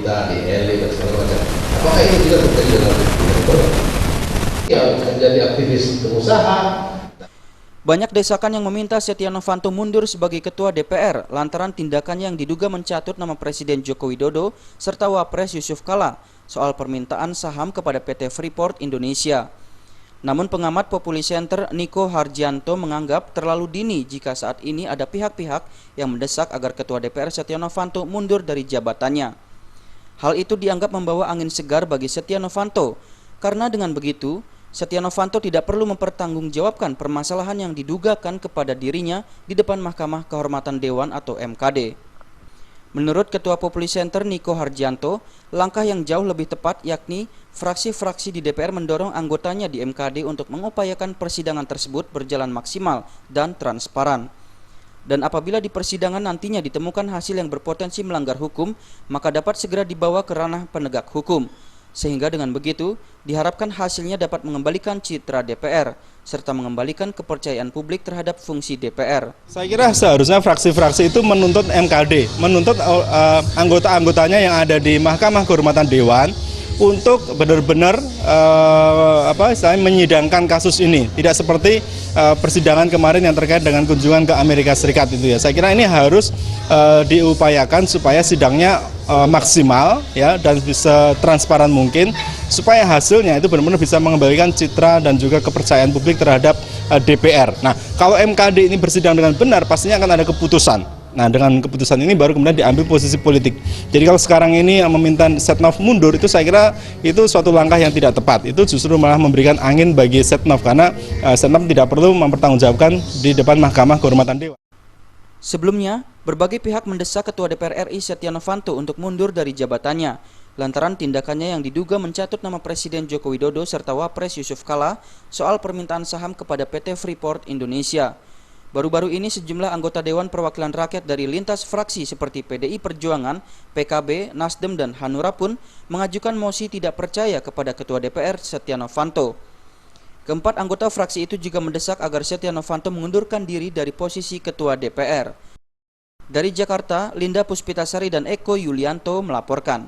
di elit dan segala macam. Apakah ini juga terjadi dengan gubernur? Ya, menjadi aktivis pengusaha. Banyak desakan yang meminta Setia Novanto mundur sebagai Ketua DPR lantaran tindakannya yang diduga mencatut nama Presiden Joko Widodo serta Wapres Yusuf Kala soal permintaan saham kepada PT Freeport Indonesia. Namun pengamat Populi Center Niko Harjianto menganggap terlalu dini jika saat ini ada pihak-pihak yang mendesak agar Ketua DPR Setia Novanto mundur dari jabatannya. Hal itu dianggap membawa angin segar bagi Setia Novanto, karena dengan begitu Setia Novanto tidak perlu mempertanggungjawabkan permasalahan yang didugakan kepada dirinya di depan Mahkamah Kehormatan Dewan atau MKD. Menurut Ketua Populi Center Niko Harjianto, langkah yang jauh lebih tepat yakni fraksi-fraksi di DPR mendorong anggotanya di MKD untuk mengupayakan persidangan tersebut berjalan maksimal dan transparan. Dan apabila di persidangan nantinya ditemukan hasil yang berpotensi melanggar hukum, maka dapat segera dibawa ke ranah penegak hukum. Sehingga dengan begitu, diharapkan hasilnya dapat mengembalikan citra DPR, serta mengembalikan kepercayaan publik terhadap fungsi DPR. Saya kira seharusnya fraksi-fraksi itu menuntut MKD, menuntut anggota-anggotanya yang ada di Mahkamah Kehormatan Dewan untuk benar-benar menyidangkan kasus ini. Tidak seperti persidangan kemarin yang terkait dengan kunjungan ke Amerika Serikat itu ya. Saya kira ini harus diupayakan supaya sidangnya maksimal ya dan bisa transparan mungkin supaya hasilnya itu benar-benar bisa mengembalikan citra dan juga kepercayaan publik terhadap DPR. Nah, kalau MKD ini bersidang dengan benar pastinya akan ada keputusan. Nah, dengan keputusan ini baru kemudian diambil posisi politik. Jadi kalau sekarang ini meminta Setnov mundur itu saya kira itu suatu langkah yang tidak tepat. Itu justru malah memberikan angin bagi Setnov karena Setnov tidak perlu mempertanggungjawabkan di depan Mahkamah Kehormatan Dewan. Sebelumnya, berbagai pihak mendesak Ketua DPR RI Setia Novanto untuk mundur dari jabatannya lantaran tindakannya yang diduga mencatut nama Presiden Joko Widodo serta Wapres Yusuf Kala soal permintaan saham kepada PT Freeport Indonesia. Baru-baru ini sejumlah anggota Dewan Perwakilan Rakyat dari lintas fraksi seperti PDI Perjuangan, PKB, Nasdem, dan Hanura pun mengajukan mosi tidak percaya kepada Ketua DPR Setia Novanto. Keempat anggota fraksi itu juga mendesak agar Setia Novanto mengundurkan diri dari posisi Ketua DPR. Dari Jakarta, Linda Puspitasari dan Eko Yulianto melaporkan.